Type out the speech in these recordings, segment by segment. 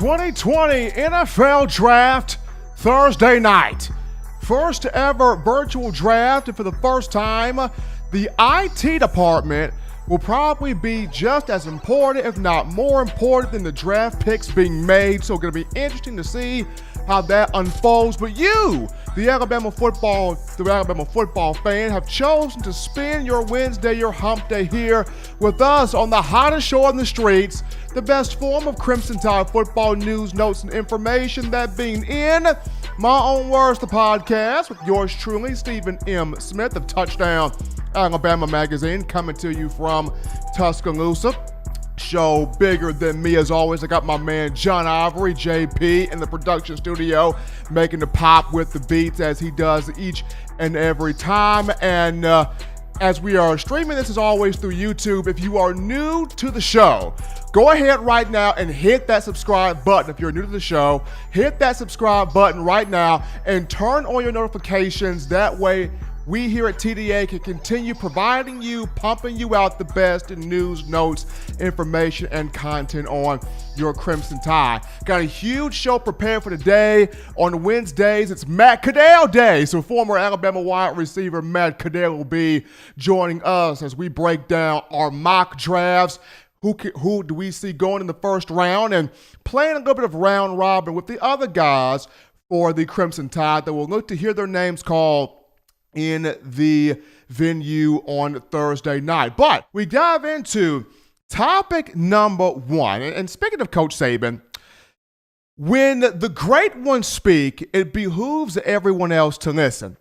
2020 NFL Draft Thursday night. First ever virtual draft, and for the first time, the IT department will probably be just as important, if not more important, than the draft picks being made. So it's going to be interesting to see how that unfolds. But you, the Alabama football fan, have chosen to spend your Wednesday, your hump day here with us on the hottest show on the streets, the best form of Crimson Tide football news, notes, and information, that being in my own words, the podcast with yours truly, Stephen M. Smith of Touchdown Alabama Magazine, coming to you from Tuscaloosa. Show bigger than me as always. I got my man John Ivory, JP, in the production studio, making the pop with the beats as he does each and every time. And as we are streaming this as always through YouTube, if you are new to the show, go ahead right now and hit that subscribe button. If you're new to the show, hit that subscribe button right now and turn on your notifications. That way, we here at TDA can continue providing you, pumping you out the best in news, notes, information, and content on your Crimson Tide. Got a huge show prepared for today. On Wednesdays, it's Matt Caddell Day. So former Alabama wide receiver Matt Caddell will be joining us as we break down our mock drafts. Who do we see going in the first round, and playing a little bit of round robin with the other guys for the Crimson Tide that will look to hear their names called in the venue on Thursday night. But we dive into topic number one. And speaking of Coach Saban, when the great ones speak, it behooves everyone else to listen.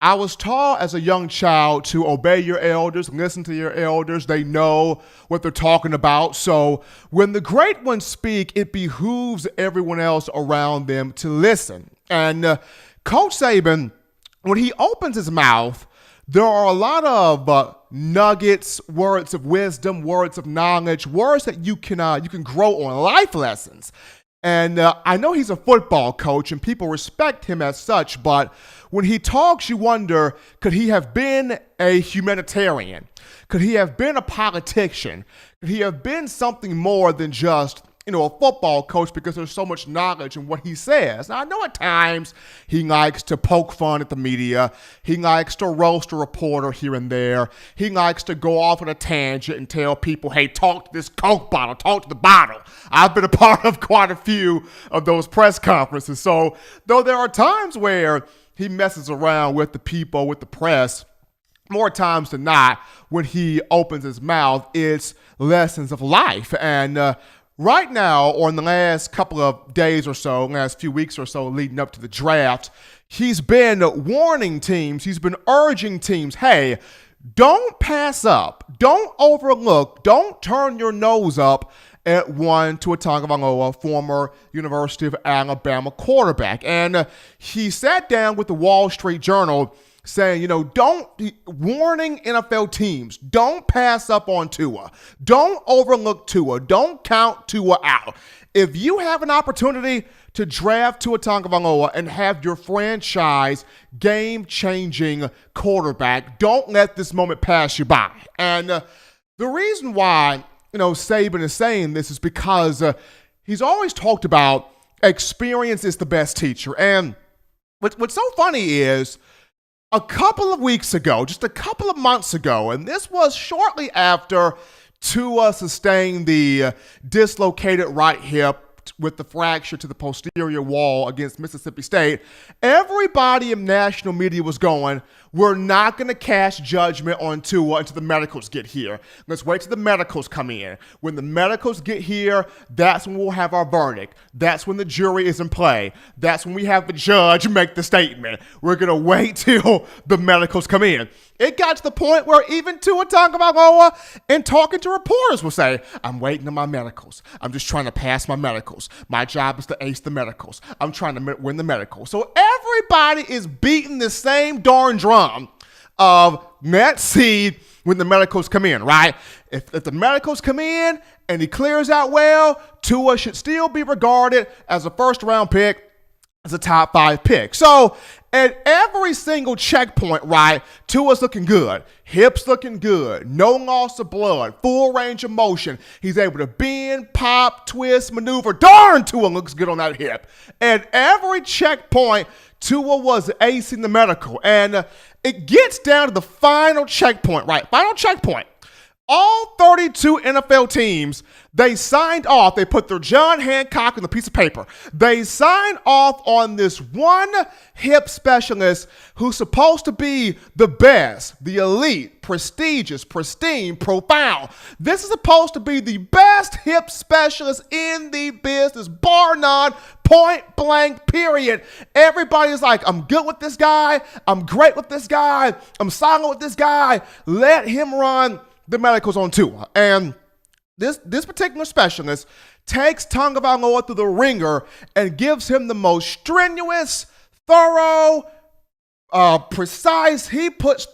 I was taught as a young child to obey your elders, listen to your elders. They know what they're talking about. So when the great ones speak, it behooves everyone else around them to listen. And Coach Saban, when he opens his mouth, there are a lot of nuggets, words of wisdom, words of knowledge, words that you can grow on, life lessons. And I know he's a football coach and people respect him as such, but when he talks, you wonder, could he have been a humanitarian? Could he have been a politician? Could he have been something more than just a football coach, because there's so much knowledge in what he says. Now, I know at times he likes to poke fun at the media. He likes to roast a reporter here and there. He likes to go off on a tangent and tell people, hey, talk to this Coke bottle, talk to the bottle. I've been a part of quite a few of those press conferences. So, though there are times where he messes around with the people, with the press, more times than not, when he opens his mouth, it's lessons of life. And right now, or in the last couple of days or so, last few weeks or so leading up to the draft, he's been warning teams, he's been urging teams, hey, don't pass up, don't overlook, don't turn your nose up at one Tua Tagovailoa, former University of Alabama quarterback. And he sat down with the Wall Street Journal saying, warning NFL teams, don't pass up on Tua. Don't overlook Tua. Don't count Tua out. If you have an opportunity to draft Tua Tagovailoa and have your franchise game-changing quarterback, don't let this moment pass you by. And the reason why, Saban is saying this is because he's always talked about experience is the best teacher. And what's so funny is, a couple of weeks ago, just a couple of months ago, and this was shortly after Tua sustained the dislocated right hip with the fracture to the posterior wall against Mississippi State, everybody in national media was going, we're not going to cast judgment on Tua until the medicals get here. Let's wait till the medicals come in. When the medicals get here, that's when we'll have our verdict. That's when the jury is in play. That's when we have the judge make the statement. We're going to wait till the medicals come in. It got to the point where even Tua Tagovailoa and talking to reporters will say, I'm waiting on my medicals. I'm just trying to pass my medicals. My job is to ace the medicals. I'm trying to win the medicals. So everybody is beating the same darn drum of let's see when the medicals come in, right? If the medicals come in and he clears out well, Tua should still be regarded as a first-round pick, as a top 5 pick. So at every single checkpoint, right, Tua's looking good. Hips looking good. No loss of blood. Full range of motion. He's able to bend, pop, twist, maneuver. Darn, Tua looks good on that hip. At every checkpoint, Tua was acing the medical. And it gets down to the final checkpoint, right? Final checkpoint. All 32 NFL teams, they signed off. They put their John Hancock on the piece of paper. They signed off on this one hip specialist who's supposed to be the best, the elite, prestigious, pristine, profound. This is supposed to be the best hip specialist in the business, bar none, point blank, period. Everybody's like, I'm good with this guy. I'm great with this guy. I'm solid with this guy. Let him run the medicals on Tua. And this particular specialist takes Tagovailoa through the ringer and gives him the most strenuous, thorough, precise. He puts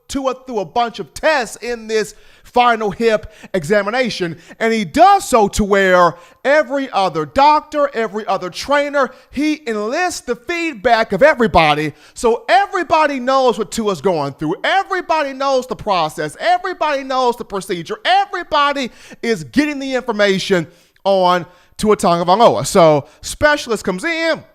Tua through a bunch of tests in this final hip examination, and he does so to where every other doctor, every other trainer, he enlists the feedback of everybody, so everybody knows what Tua's going through. Everybody knows the process. Everybody knows the procedure. Everybody is getting the information on Tua Tagovailoa. So specialist comes in.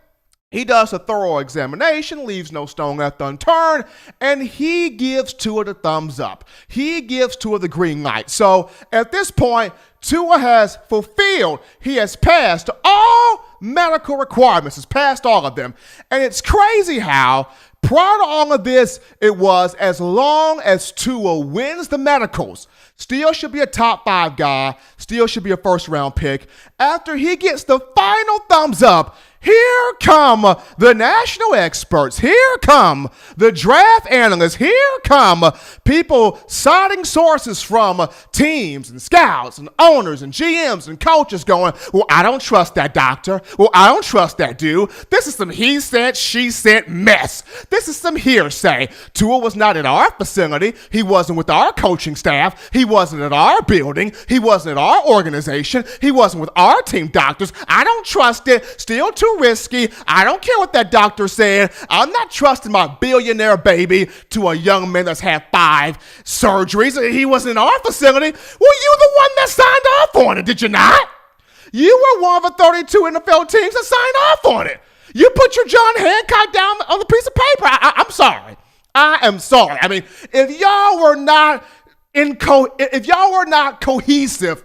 He does a thorough examination, leaves no stone left unturned, and he gives Tua the thumbs up. He gives Tua the green light. So at this point, Tua has fulfilled. He has passed all medical requirements. He's passed all of them. And it's crazy how prior to all of this, it was as long as Tua wins the medicals, still should be a top 5 guy, still should be a first-round pick. After he gets the final thumbs up, here come the national experts. Here come the draft analysts. Here come people citing sources from teams and scouts and owners and GMs and coaches going, well, I don't trust that doctor. Well, I don't trust that dude. This is some he said, she said mess. This is some hearsay. Tua was not at our facility. He wasn't with our coaching staff. He wasn't at our building. He wasn't at our organization. He wasn't with our team doctors. I don't trust it. Still too risky. I don't care what that doctor said. I'm not trusting my billionaire baby to a young man that's had 5 surgeries. He wasn't in our facility. Well, you the one that signed off on it, did you not? You were one of the 32 NFL teams that signed off on it. You put your John Hancock down on the piece of paper. I'm sorry. I am sorry. I mean, if y'all were not cohesive,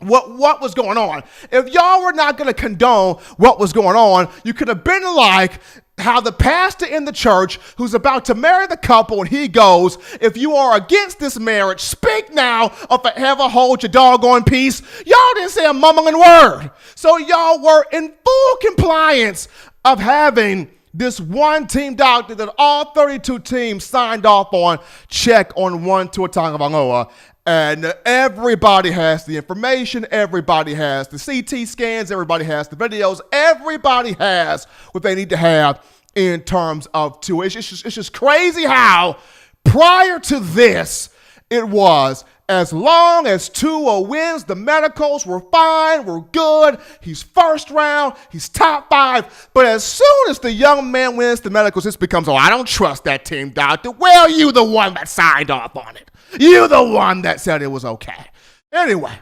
what was going on? If y'all were not going to condone what was going on, you could have been like how the pastor in the church who's about to marry the couple, and he goes, if you are against this marriage, speak now or forever hold your doggone peace. Y'all didn't say a mumbling word. So y'all were in full compliance of having this one team doctor that all 32 teams signed off on, check on one Tua Tagovailoa. And everybody has the information, everybody has the CT scans, everybody has the videos, everybody has what they need to have in terms of Tua. It's just crazy how prior to this, it was as long as Tua wins the medicals, we're fine, we're good, he's first round, he's top 5. But as soon as the young man wins the medicals, this becomes, oh, I don't trust that team doctor. Well, you the one that signed off on it. You the one that said it was okay. Anyway,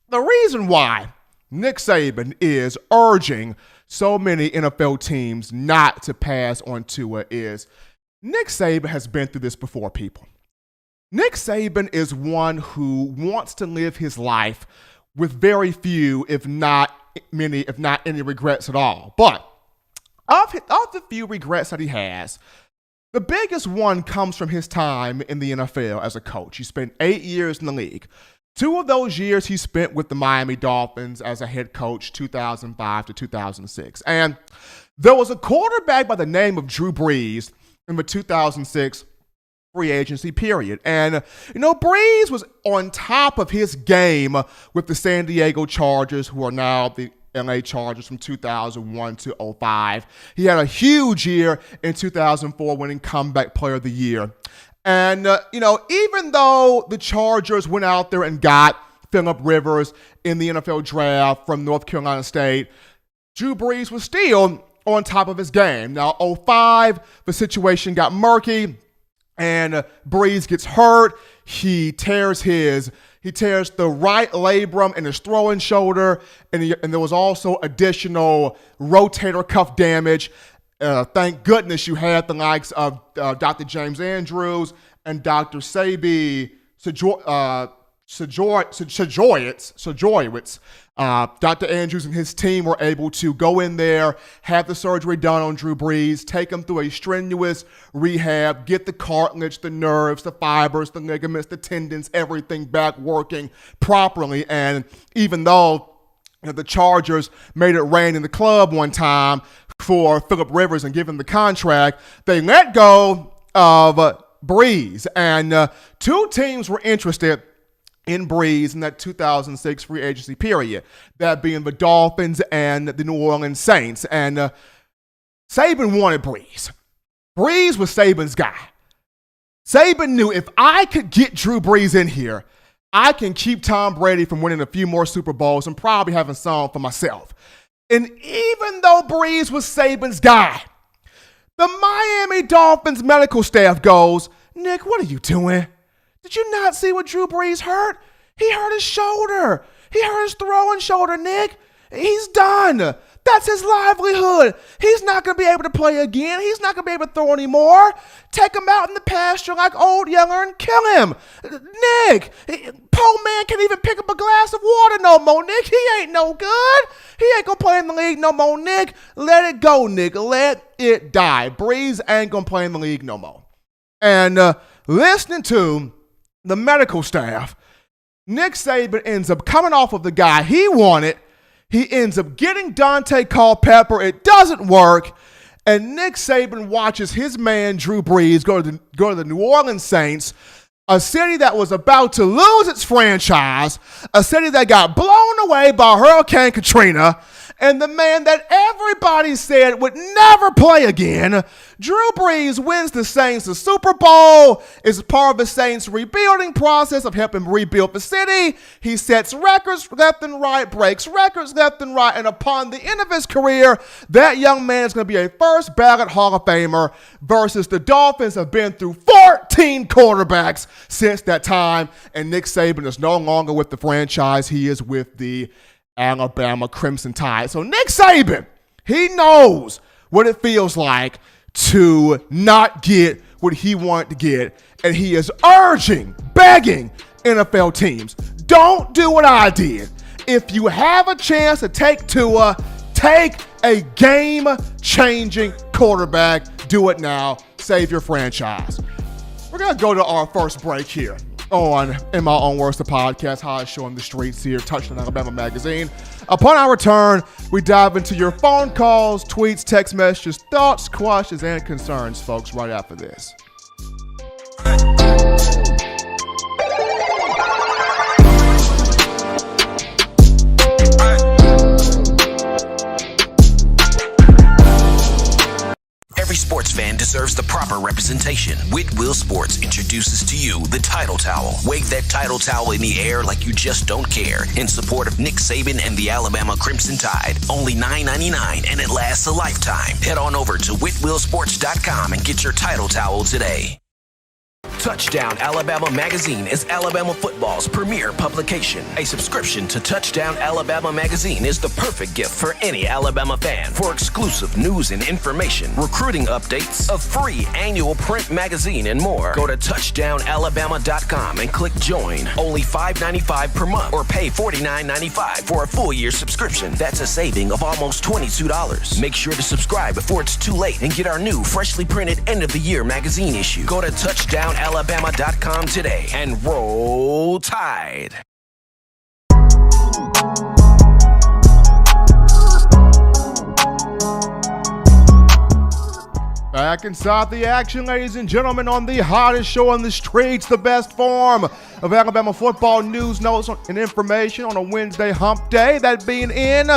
the reason why Nick Saban is urging so many NFL teams not to pass on Tua is Nick Saban has been through this before, people. Nick Saban is one who wants to live his life with very few, if not any regrets at all. But of the few regrets that he has, the biggest one comes from his time in the NFL as a coach. He spent 8 years in the league. 2 of those years he spent with the Miami Dolphins as a head coach, 2005 to 2006. And there was a quarterback by the name of Drew Brees in the 2006 free agency period. And, Brees was on top of his game with the San Diego Chargers, who are now the LA Chargers from 2001 to 2005. He had a huge year in 2004, winning Comeback Player of the Year. And, even though the Chargers went out there and got Phillip Rivers in the NFL draft from North Carolina State, Drew Brees was still on top of his game. Now, 05, the situation got murky, and Breeze gets hurt. He tears the right labrum in his throwing shoulder, and there was also additional rotator cuff damage. Thank goodness you had the likes of Dr. James Andrews and Dr. Sajorowicz. Dr. Andrews and his team were able to go in there, have the surgery done on Drew Brees, take him through a strenuous rehab, get the cartilage, the nerves, the fibers, the ligaments, the tendons, everything back working properly. And even though the Chargers made it rain in the club one time for Phillip Rivers and give him the contract, they let go of Brees. And two teams were interested in Brees in that 2006 free agency period, that being the Dolphins and the New Orleans Saints. And Saban wanted Brees. Brees was Saban's guy. Saban knew, if I could get Drew Brees in here, I can keep Tom Brady from winning a few more Super Bowls and probably having some for myself. And even though Brees was Saban's guy, the Miami Dolphins medical staff goes, "Nick, what are you doing? Did you not see what Drew Brees hurt? He hurt his shoulder. He hurt his throwing shoulder, Nick. He's done. That's his livelihood. He's not going to be able to play again. He's not going to be able to throw anymore. Take him out in the pasture like old Yeller and kill him. Nick, poor man can't even pick up a glass of water no more, Nick. He ain't no good. He ain't going to play in the league no more, Nick. Let it go, Nick. Let it die. Brees ain't going to play in the league no more." And listening to the medical staff, Nick Saban ends up coming off of the guy he wanted. He ends up getting Dante Culpepper. It doesn't work. And Nick Saban watches his man, Drew Brees, go to the New Orleans Saints, a city that was about to lose its franchise, a city that got blown away by Hurricane Katrina, and the man that everybody said would never play again. Drew Brees wins the Saints the Super Bowl, is part of the Saints rebuilding process of helping rebuild the city. He sets records left and right, breaks records left and right, and upon the end of his career, that young man is going to be a first ballot Hall of Famer, versus the Dolphins have been through 14 quarterbacks since that time, and Nick Saban is no longer with the franchise. He is with the Alabama Crimson Tide. So Nick Saban, he knows what it feels like to not get what he wanted to get, and he is begging NFL teams, don't do what I did. If you have a chance to take Tua, take a game-changing quarterback. Do it now. Save your franchise. We're going to go to our first break here on In My Own Words, the podcast, High Show on the Streets here, Touchdown Alabama Magazine. Upon our return, we dive into your phone calls, tweets, text messages, thoughts, questions, and concerns, folks, right after this. Every sports fan deserves the proper representation. Whitwell Sports introduces to you the Title Towel. Wave that Title Towel in the air like you just don't care, in support of Nick Saban and the Alabama Crimson Tide. Only $9.99, and it lasts a lifetime. Head on over to whitwellsports.com and get your Title Towel today. Touchdown Alabama Magazine is Alabama football's premier publication. A subscription to Touchdown Alabama Magazine is the perfect gift for any Alabama fan. For exclusive news and information, recruiting updates, a free annual print magazine, and more, go to touchdownalabama.com and click join. Only $5.95 per month, or pay $49.95 for a full year subscription. That's a saving of almost $22. Make sure to subscribe before it's too late and get our new freshly printed end of the year magazine issue. Go to touchdownalabama.com today and roll Tide. Back inside the action, ladies and gentlemen, on the hottest show on the streets, the best form of Alabama football news, notes, and information on a Wednesday hump day, that being In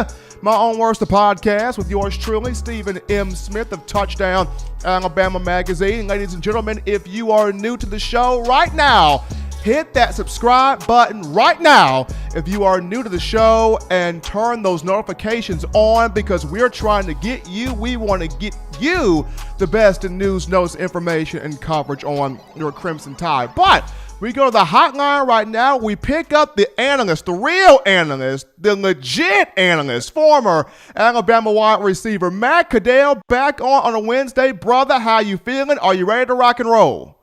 My Own Words, the podcast, with yours truly, Stephen M. Smith of Touchdown Alabama Magazine. Ladies and gentlemen, if you are new to the show right now, hit that subscribe button right now if you are new to the show, and turn those notifications on, because we're trying to get you, we want to get you the best in news, notes, information, and coverage on your Crimson Tide. But we go to the hotline right now. We pick up the analyst, the real analyst, the legit analyst, former Alabama wide receiver Matt Caddell, back on a Wednesday. Brother, how you feeling? Are you ready to rock and roll?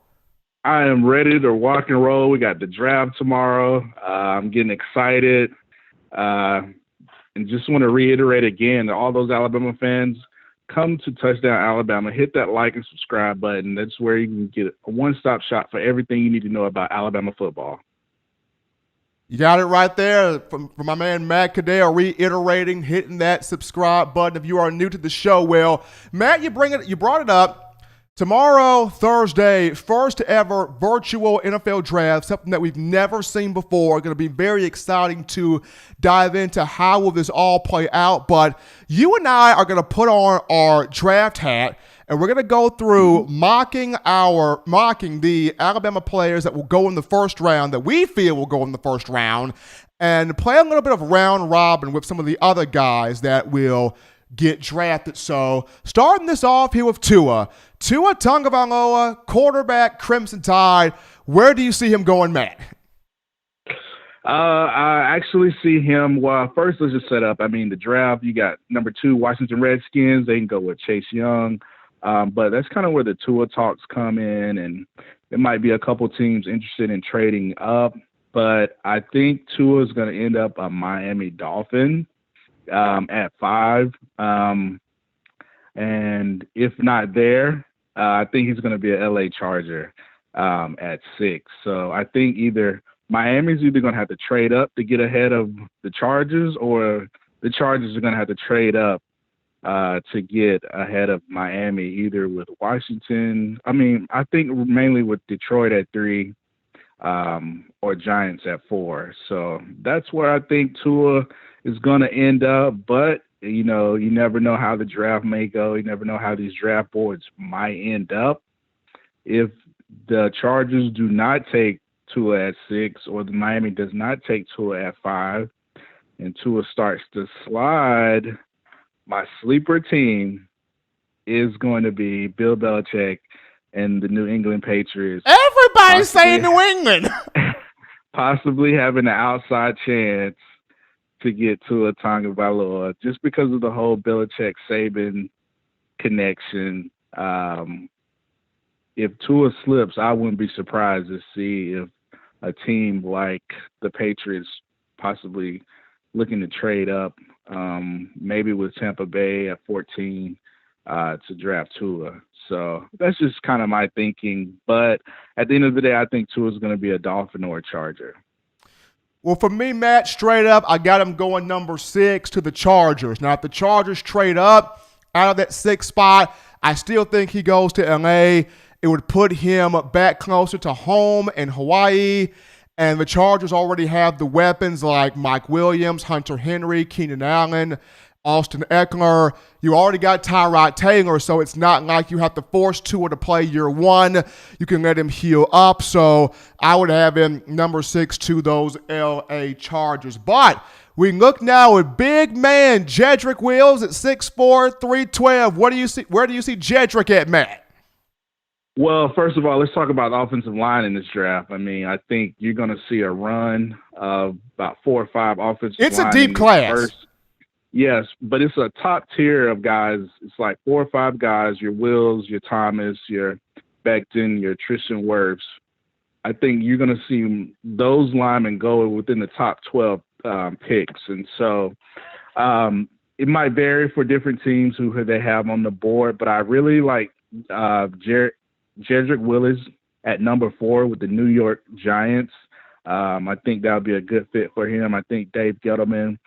I am ready to rock and roll. We got the draft tomorrow. I'm getting excited. And just want to reiterate again to all those Alabama fans, come to Touchdown Alabama, hit that like and subscribe button. That's where you can get a one-stop shop for everything you need to know about Alabama football. You got it right there from my man Matt Caddell, reiterating, hitting that subscribe button if you are new to the show. Well, Matt, you brought it up. Tomorrow, Thursday, first ever virtual NFL draft, something that we've never seen before. Going to be very exciting to dive into how will this all play out. But you and I are going to put on our draft hat, and we're going to go through mocking the Alabama players that will go in the first round, that we feel will go in the first round, and play a little bit of round robin with some of the other guys that will get drafted. So starting this off here with Tua Tagovailoa, quarterback, Crimson Tide. Where do you see him going, Matt? I actually see him. Well, first let's just set up. I mean, the draft, you got number 2, Washington Redskins. They can go with Chase Young. But that's kind of where the Tua talks come in, and there might be a couple teams interested in trading up. But I think Tua is going to end up a Miami Dolphin at 5. And if not there, I think he's going to be an LA Charger at 6. So I think Miami's either going to have to trade up to get ahead of the Chargers, or the Chargers are going to have to trade up to get ahead of Miami, either with Washington. I mean, I think mainly with Detroit at 3 or Giants at 4. So that's where I think Tua is going to end up. But you never know how the draft may go. You never know how these draft boards might end up. If the Chargers do not take Tua at 6, or the Miami does not take Tua at 5, and Tua starts to slide, my sleeper team is going to be Bill Belichick and the New England Patriots. Everybody's saying New England. Possibly having an outside chance to get Tua Tagovailoa, just because of the whole Belichick-Saban connection. If Tua slips, I wouldn't be surprised to see if a team like the Patriots possibly looking to trade up, maybe with Tampa Bay at 14 to draft Tua. So that's just kind of my thinking. But at the end of the day, I think Tua is going to be a Dolphin or a Charger. Well, for me, Matt, straight up, I got him going number 6 to the Chargers. Now, if the Chargers trade up out of that 6th spot, I still think he goes to L.A. It would put him back closer to home in Hawaii. And the Chargers already have the weapons like Mike Williams, Hunter Henry, Keenan Allen, Austin Eckler. You already got Tyrod Taylor, so it's not like you have to force Tua to play year 1. You can let him heal up. So I would have him number 6 to those LA Chargers. But we look now at big man Jedrick Wills at 6'4", 312. Where do you see Jedrick at, Matt? Well, first of all, let's talk about the offensive line in this draft. I mean, I think you're going to see a run of about 4 or 5 offensive linemen. It's a deep class. Yes, but it's a top tier of guys. It's like 4 or 5 guys, your Wills, your Thomas, your Becton, your Tristan Wirfs. I think you're going to see those linemen go within the top 12 picks. And so it might vary for different teams who they have on the board, but I really like Jedrick Wills at number 4 with the New York Giants. I think that would be a good fit for him. I think Dave Gettleman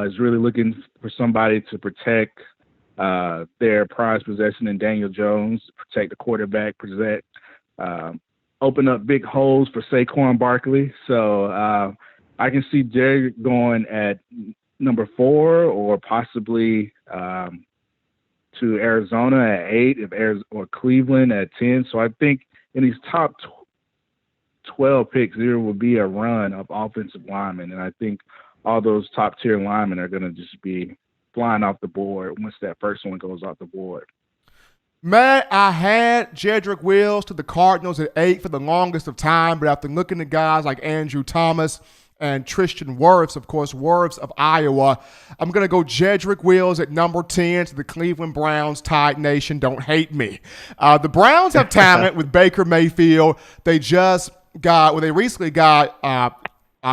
is really looking for somebody to protect their prized possession in Daniel Jones, protect the quarterback, open up big holes for Saquon Barkley. So I can see Jerry going at number 4 or possibly to Arizona at 8 or Cleveland at 10. So I think in these top 12 picks, there will be a run of offensive linemen. And I think all those top-tier linemen are going to just be flying off the board once that first one goes off the board. Man, I had Jedrick Wills to the Cardinals at 8 for the longest of time, but after looking at guys like Andrew Thomas and Tristan Wirfs, of course, Wirfs of Iowa, I'm going to go Jedrick Wills at number 10 to the Cleveland Browns. Tide Nation, don't hate me. The Browns have talent with Baker Mayfield. They recently got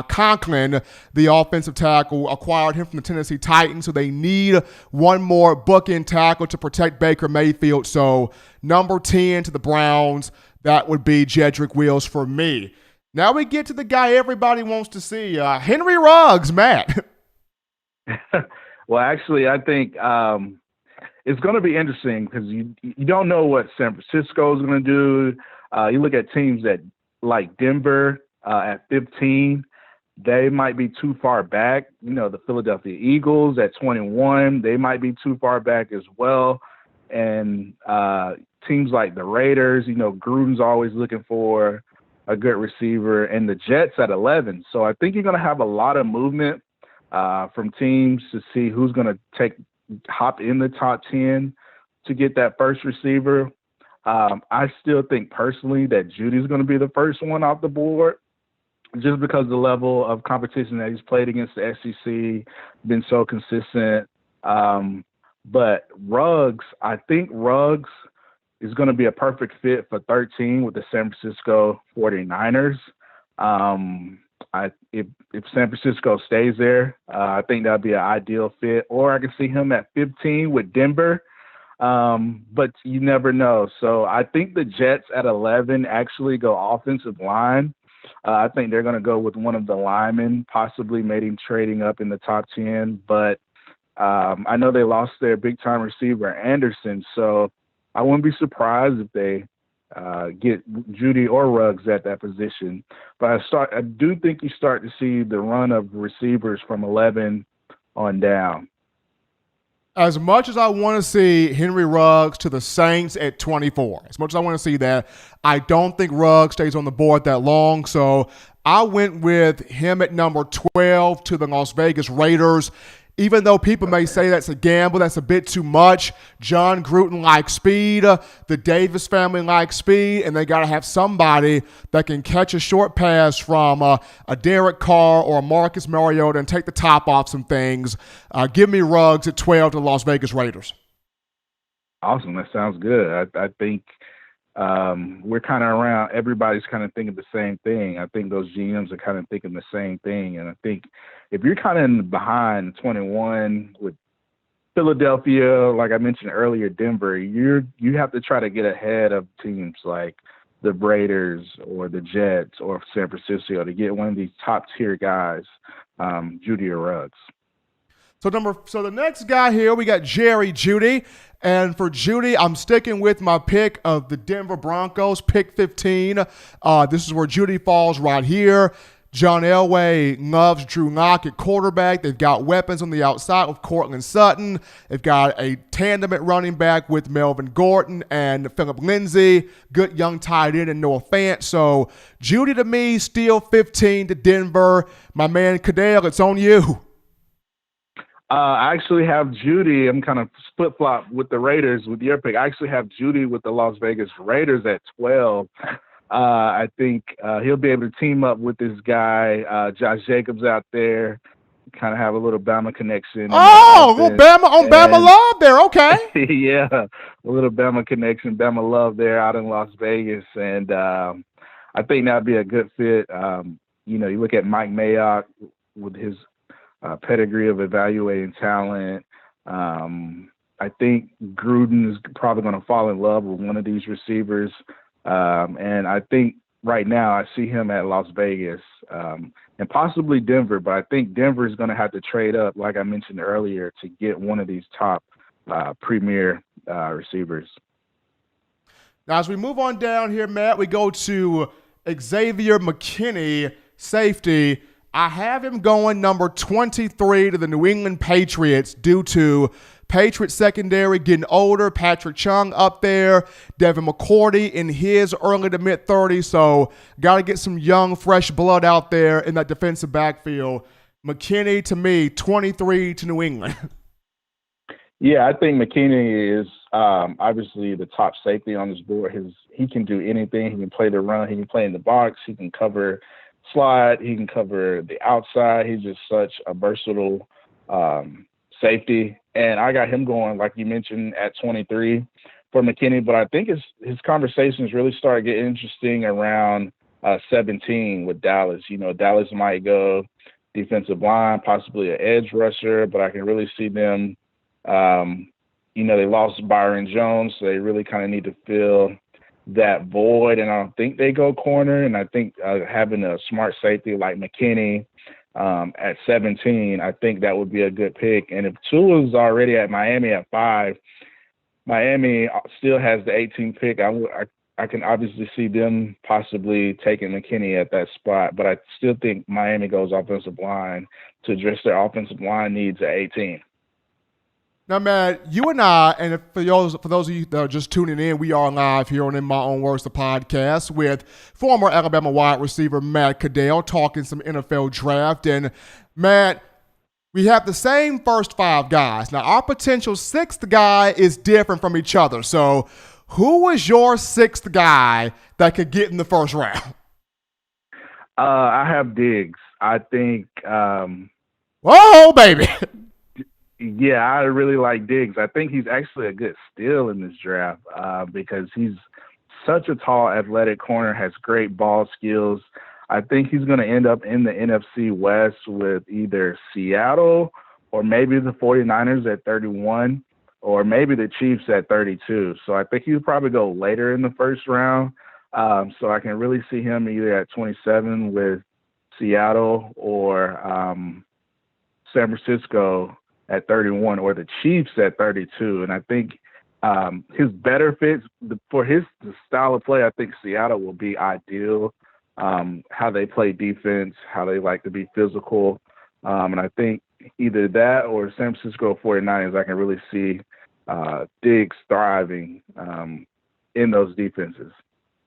Conklin, the offensive tackle, acquired him from the Tennessee Titans, so they need one more bookend tackle to protect Baker Mayfield. So number 10 to the Browns, that would be Jedrick Wills for me. Now we get to the guy everybody wants to see, Henry Ruggs, Matt. Well, actually, I think it's going to be interesting because you don't know what San Francisco is going to do. You look at teams that like Denver at 15. They might be too far back. The Philadelphia Eagles at 21, they might be too far back as well. And teams like the Raiders, Gruden's always looking for a good receiver, and the Jets at 11. So I think you're going to have a lot of movement from teams to see who's going to hop in the top 10 to get that first receiver. I still think personally that Judy's going to be the first one off the board, just because of the level of competition that he's played against the SEC, been so consistent. But Ruggs, I think Ruggs is going to be a perfect fit for 13 with the San Francisco 49ers. If San Francisco stays there, I think that'd be an ideal fit. Or I can see him at 15 with Denver. But you never know. So I think the Jets at 11 actually go offensive line. I think they're going to go with one of the linemen, possibly maybe trading up in the top 10. But I know they lost their big-time receiver, Anderson, so I wouldn't be surprised if they get Judy or Ruggs at that position. But I do think you start to see the run of receivers from 11 on down. As much as I want to see Henry Ruggs to the Saints at 24, as much as I want to see that, I don't think Ruggs stays on the board that long. So I went with him at number 12 to the Las Vegas Raiders. Even though people may say that's a gamble, that's a bit too much. John Gruden likes speed. The Davis family likes speed. And they got to have somebody that can catch a short pass from a Derek Carr or a Marcus Mariota and take the top off some things. Give me Ruggs at 12 to the Las Vegas Raiders. Awesome. That sounds good. I think we're kind of around. Everybody's kind of thinking the same thing. I think those GMs are kind of thinking the same thing. And I think if you're kind of behind 21 with Philadelphia, like I mentioned earlier, Denver, you have to try to get ahead of teams like the Raiders or the Jets or San Francisco to get one of these top tier guys, Judy or Ruggs. So the next guy here, we got Jerry Jeudy. And for Jeudy, I'm sticking with my pick of the Denver Broncos, pick 15. This is where Jeudy falls right here. John Elway loves Drew Lock at quarterback. They've got weapons on the outside with Cortland Sutton. They've got a tandem at running back with Melvin Gordon and Phillip Lindsay. Good young tight end and Noah Fant. So Jeudy to me, still 15 to Denver. My man Caddell, it's on you. I actually have Jeudy. I'm kind of flip-flop with the Raiders with your pick. I actually have Jeudy with the Las Vegas Raiders at 12. I think he'll be able to team up with this guy, Josh Jacobs out there, kind of have a little Bama connection. Oh, a little Bama love there. Okay. Yeah, a little Bama connection, Bama love there out in Las Vegas. And I think that'd be a good fit. You look at Mike Mayock with his pedigree of evaluating talent. I think Gruden is probably going to fall in love with one of these receivers. And I think right now I see him at Las Vegas and possibly Denver, but I think Denver is going to have to trade up, like I mentioned earlier, to get one of these top premier receivers. Now, as we move on down here, Matt, we go to Xavier McKinney, safety. I have him going number 23 to the New England Patriots due to Patriots secondary getting older. Patrick Chung up there. Devin McCourty in his early to mid-30s. So got to get some young, fresh blood out there in that defensive backfield. McKinney, to me, 23 to New England. Yeah, I think McKinney is obviously the top safety on this board. He can do anything. He can play the run. He can play in the box. He can cover slide. He can cover the outside. He's just such a versatile safety. And I got him going, like you mentioned, at 23 for McKinney. But I think his conversations really start getting interesting around 17 with Dallas. You know, Dallas might go defensive line, possibly an edge rusher, but I can really see them. You know, they lost Byron Jones, so they really kind of need to fill that void. And I don't think they go corner. And I think having a smart safety like McKinney at 17, I think that would be a good pick. And if Tua's already at Miami at 5, Miami still has the 18th pick. I can obviously see them possibly taking McKinney at that spot, but I still think Miami goes offensive line to address their offensive line needs at 18. Now, man, you and I, and for those of you that are just tuning in, we are live here on In My Own Words, the podcast, with former Alabama wide receiver Matt Caddell talking some NFL draft. And, Matt, we have the same first 5 guys. Now, our potential 6th guy is different from each other. So, who is your 6th guy that could get in the first round? I have Diggs. I think whoa, baby. Yeah, I really like Diggs. I think he's actually a good steal in this draft because he's such a tall, athletic corner, has great ball skills. I think he's going to end up in the NFC West with either Seattle or maybe the 49ers at 31 or maybe the Chiefs at 32. So I think he'll probably go later in the first round. So I can really see him either at 27 with Seattle or San Francisco at 31 or the Chiefs at 32. And I think his better fits for his style of play, I think Seattle will be ideal. How they play defense, how they like to be physical. And I think either that or San Francisco 49ers, I can really see Diggs thriving in those defenses.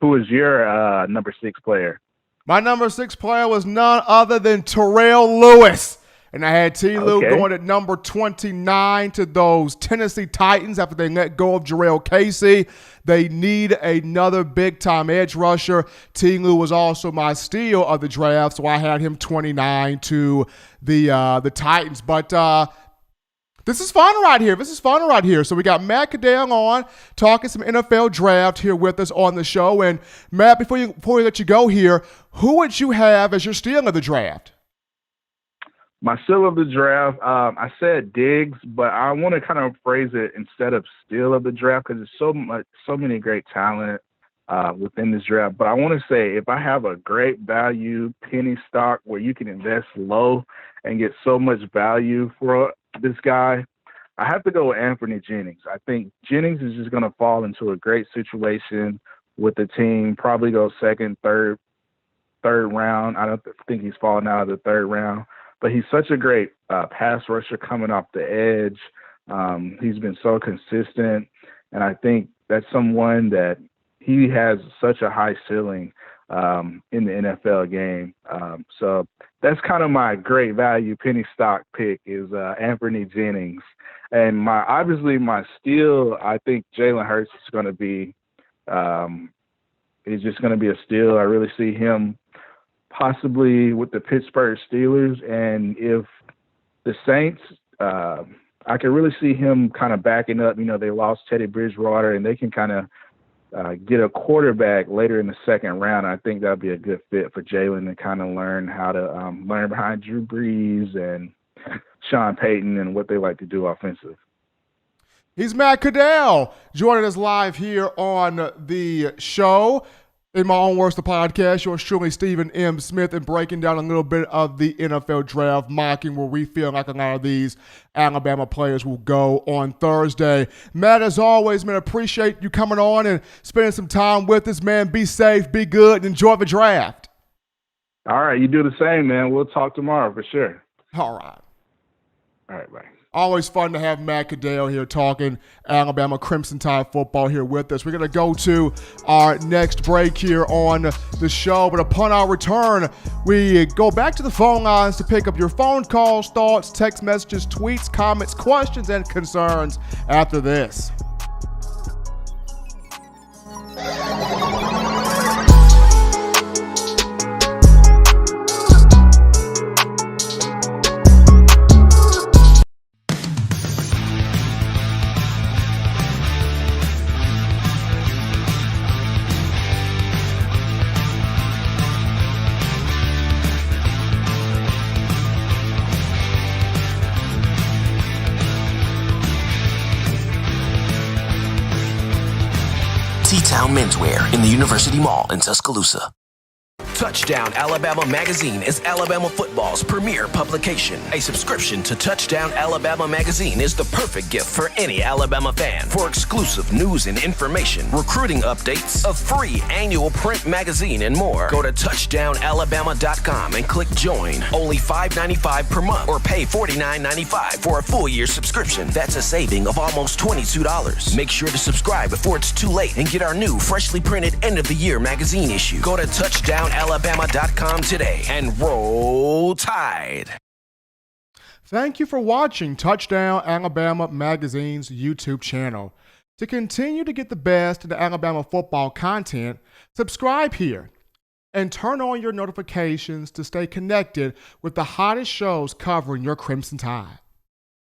Who is your number 6 player? My number 6 player was none other than Terrell Lewis. And I had T. Lou going at number 29 to those Tennessee Titans after they let go of Jarrell Casey. They need another big-time edge rusher. T. Lou was also my steal of the draft, so I had him 29 to the Titans. But this is fun right here. So we got Matt Caddell on talking some NFL draft here with us on the show. And Matt, before we let you go here, who would you have as your steal of the draft? My steal of the draft, I said Diggs, but I want to kind of phrase it instead of steal of the draft because there's so many great talent within this draft. But I want to say if I have a great value penny stock where you can invest low and get so much value for this guy, I have to go with Anthony Jennings. I think Jennings is just going to fall into a great situation with the team, probably go second, third round. I don't think he's falling out of the 3rd round. But he's such a great pass rusher coming off the edge. He's been so consistent. And I think that's someone that he has such a high ceiling in the NFL game. So that's kind of my great value penny stock pick is Anthony Jennings. And my steal, I think Jalen Hurts is going to be is just going to be a steal. I really see him possibly with the Pittsburgh Steelers. And if the Saints, I can really see him kind of backing up. You know, they lost Teddy Bridgewater, and they can kind of get a quarterback later in the 2nd round. I think that would be a good fit for Jalen to kind of learn how to learn behind Drew Brees and Sean Payton and what they like to do offensive. He's Matt Caddell joining us live here on the show. In My Own Words, the podcast, yours truly, Stephen M. Smith, and breaking down a little bit of the NFL draft, mocking where we feel like a lot of these Alabama players will go on Thursday. Matt, as always, man, appreciate you coming on and spending some time with us, man. Be safe, be good, and enjoy the draft. All right, you do the same, man. We'll talk tomorrow for sure. All right. All right, bye. Always fun to have Matt Caddell here talking Alabama Crimson Tide football here with us. We're going to go to our next break here on the show, but upon our return, we go back to the phone lines to pick up your phone calls, thoughts, text messages, tweets, comments, questions, and concerns after this. T-Town Menswear in the University Mall in Tuscaloosa. Touchdown Alabama Magazine is Alabama football's premier publication. A subscription to Touchdown Alabama Magazine is the perfect gift for any Alabama fan. For exclusive news and information, recruiting updates, a free annual print magazine, and more, go to touchdownalabama.com and click join. Only $5.95 per month or pay $49.95 for a full year subscription. That's a saving of almost $22. Make sure to subscribe before it's too late and get our new freshly printed end of the year magazine issue. Go to touchdownalabama.com today and roll Tide. Thank you for watching Touchdown Alabama Magazine's YouTube channel. To continue to get the best in the Alabama football content, subscribe here and turn on your notifications to stay connected with the hottest shows covering your Crimson Tide.